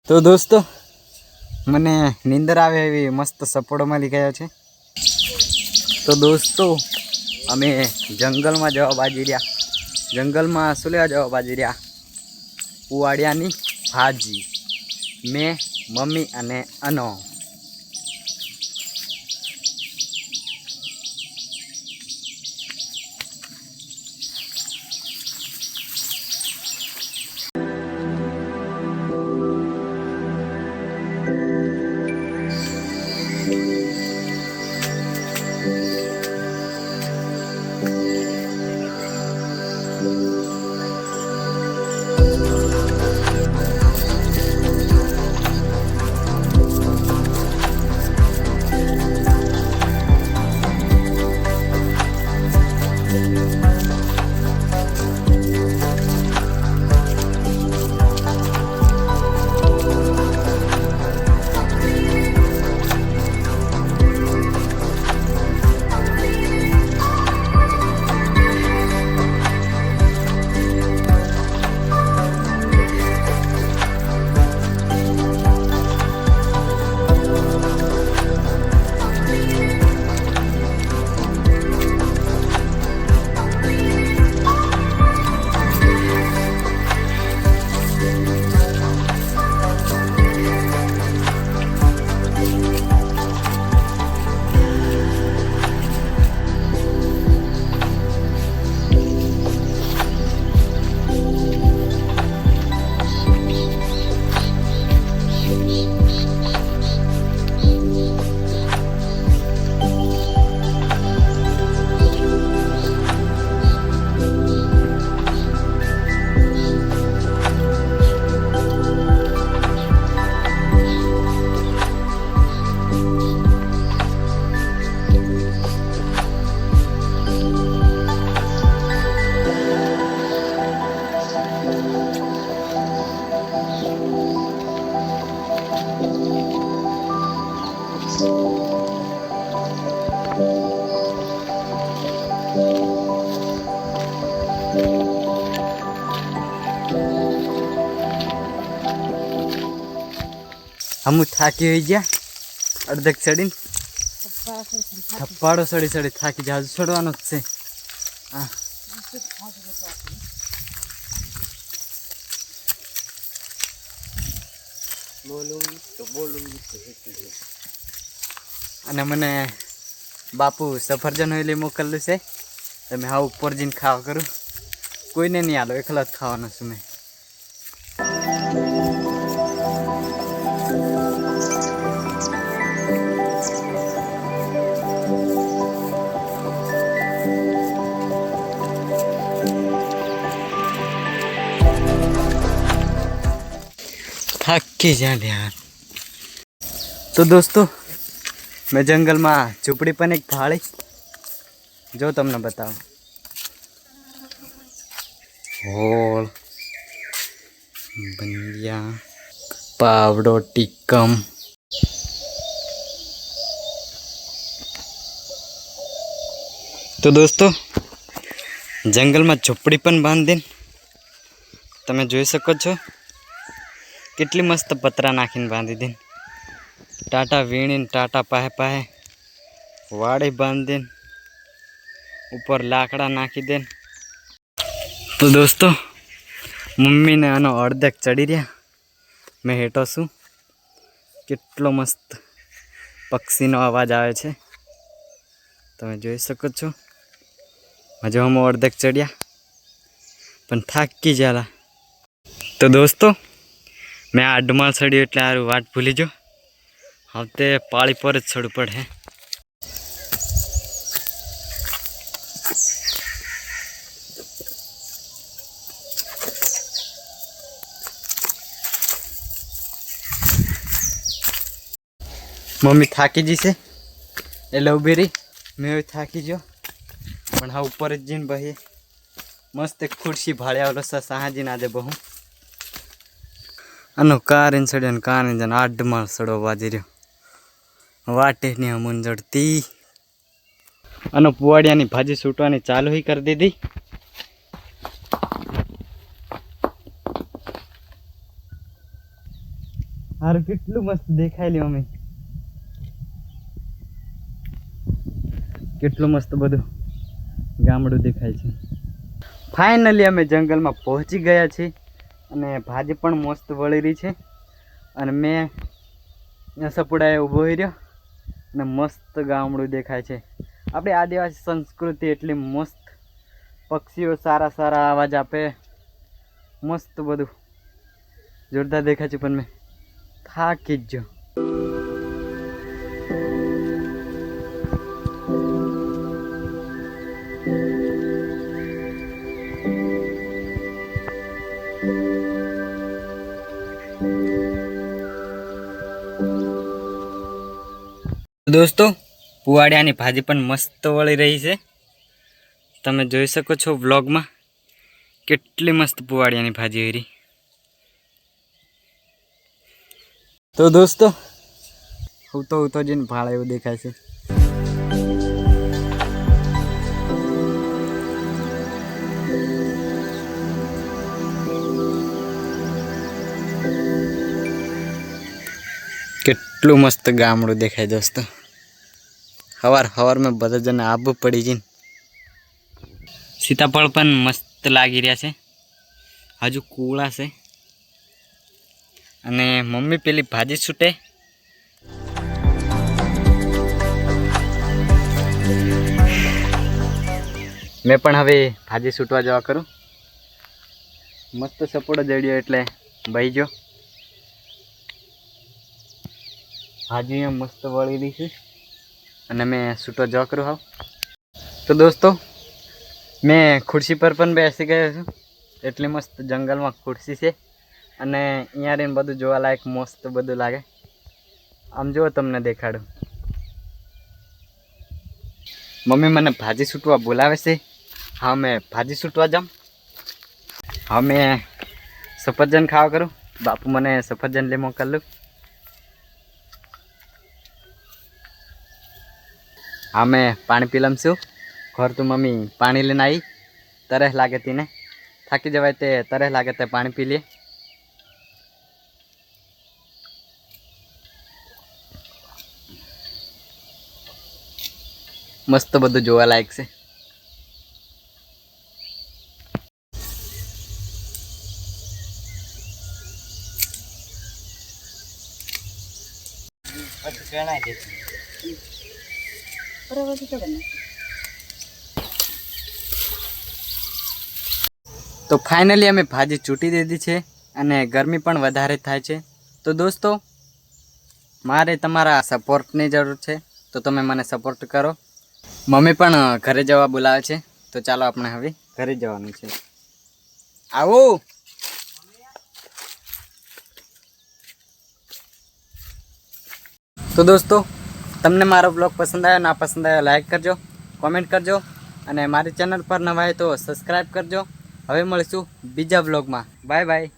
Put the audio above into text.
તો દોસ્તો મને નીંદર આવે એવી મસ્ત સપોડો મળી ગયો છે। તો દોસ્તો અમે જંગલમાં જવા બાજી રહ્યા, જંગલમાં શું લેવા જવા બાજી રહ્યા? પુવાડિયાની ભાજી, મેં, મમ્મી અને અનો। हम थाकी हुई गया अर्धक चढ़ी थप्पाड़ो सड़ी सड़ी थाकी जहाज छोड़वानो से અને મને બાપુ સફરજન હોય મોકલ્યું છે। તમે હા ઉપર જઈને ખાવા કરું, કોઈને નહીં આલો, એકલા જ ખાવાનો છું મેં। થાકી જાય यार। तो दोस्तों मैं जंगल में झूपड़ी पर एक भाड़ी जो तमने बताओ होल बंदिया पावड़ो टीकम। तो दोस्तों जंगल में झूपड़ी पण बांधी तमे जोई सको छो કેટલી મસ્ત પતરા નાખીને બાંધી દે, ટાટા વીણીને ટાટા પાહે પાહે વાડી બાંધી દે, ઉપર લાકડા નાખી દે। તો દોસ્તો મમ્મીને આનો અડધેક ચડી રહ્યા, મેં હેઠો છું। કેટલો મસ્ત પક્ષીનો અવાજ આવે છે તમે જોઈ શકો છો। હજુ અમે અડધેક ચડ્યા પણ થાકી जाला। તો દોસ્તો मैं आ डुमाल चढ़ी एट आ वाट भूली जो हम तो पाड़ी पर चढ़ पड़े। मम्मी थाकी जी से एले उभी रही, मैं थाकी जो पण हाँ ऊपर जीने बही मस्त एक खुर्शी भाड़े आवलो साहाजी ना दे बहु अनो कार सड़न कार जन आड माल सड़ो बाजी रो वाटे नहीं हम जड़ती अनो पुआड़िया भाजी सूटवानी चालू ही कर दी थी। હારું કેટલું મસ્ત દેખાય લ્યો અમે, કેટલું મસ્ત બધું ગામડું દેખાય છે. ફાઇનલી અમે જંગલમાં પહોંચી ગયા છીએ અને ભાજી પણ મસ્ત વળી રહી છે અને મેં સપડાએ ઊભો રહ્યો અને મસ્ત ગામડું દેખાય છે. આપણી આદિવાસી સંસ્કૃતિ એટલી મસ્ત, પક્ષીઓ સારા સારા અવાજ આપે, મસ્ત બધું જોરદાર દેખાય છે. પણ મેં થાકી જ જો. દોસ્તો પુવાડિયાની ભાજી પણ મસ્ત વળી રહી છે. તમે જોઈ શકો છો વ્લોગમાં કેટલી મસ્ત પુવાડિયાની ભાજી હોય રહી. તો દોસ્તો હું તો જઈને ભાડા એવું દેખાય છે. કેટલું મસ્ત ગામડું દેખાય દોસ્તો. હવાર બધા જને આબુ પડી જઈને. સીતાફળ પણ મસ્ત લાગી રહ્યા છે, હજુ કુળા છે. અને મમ્મી પેલી ભાજી છૂટે. મેં પણ હવે ભાજી છૂટવા જવા કરું. મસ્ત સપોડો જડ્યો એટલે બહી ગયો. ભાજી મસ્ત વળી રહી છે અને મેં છૂટવા જવા કરું હાવ. તો દોસ્તો મેં ખુરશી પર પણ બેસી ગયો છું. એટલી મસ્ત જંગલમાં ખુરશી છે અને અહીંયા રહીને બધું જોવાલાયક મસ્ત બધું લાગે. આમ જુઓ તમને દેખાડું. મમ્મી મને ભાજી છૂટવા બોલાવે છે. હા મેં ભાજી છૂટવા જાઉં. હા મેં સફરજન ખાવા કરું. બાપુ મને સફરજન લઈ મોકલું. હા મેં પાણી પી લઉં છું. ઘર તો મમ્મી પાણી લઈને આવી. તરસ લાગે તેને, થાકી જવાય તે તરસ લાગે તે પાણી પી લે. મસ્ત બધું જોવા લાયક છે. તો ફાઇનલી અમે ભાજી ચૂંટી દીધી છે અને ગરમી પણ વધારે થાય છે. તો દોસ્તો મારે તમારા સપોર્ટની જરૂર છે, તો તમે મને સપોર્ટ કરો. મમ્મી પણ ઘરે જવા બોલાવે છે, તો ચાલો આપણે હવે ઘરે જવાનું છે. આવો. તો દોસ્તો તમને મારો બ્લોગ પસંદ આવ્યો, ના પસંદ આવ્યો લાઈક કરજો, કોમેન્ટ કરજો અને મારી ચેનલ પર નવા હોય તો સબસ્ક્રાઈબ કરજો. હવે મળીશું બીજા બ્લોગમાં. Bye bye.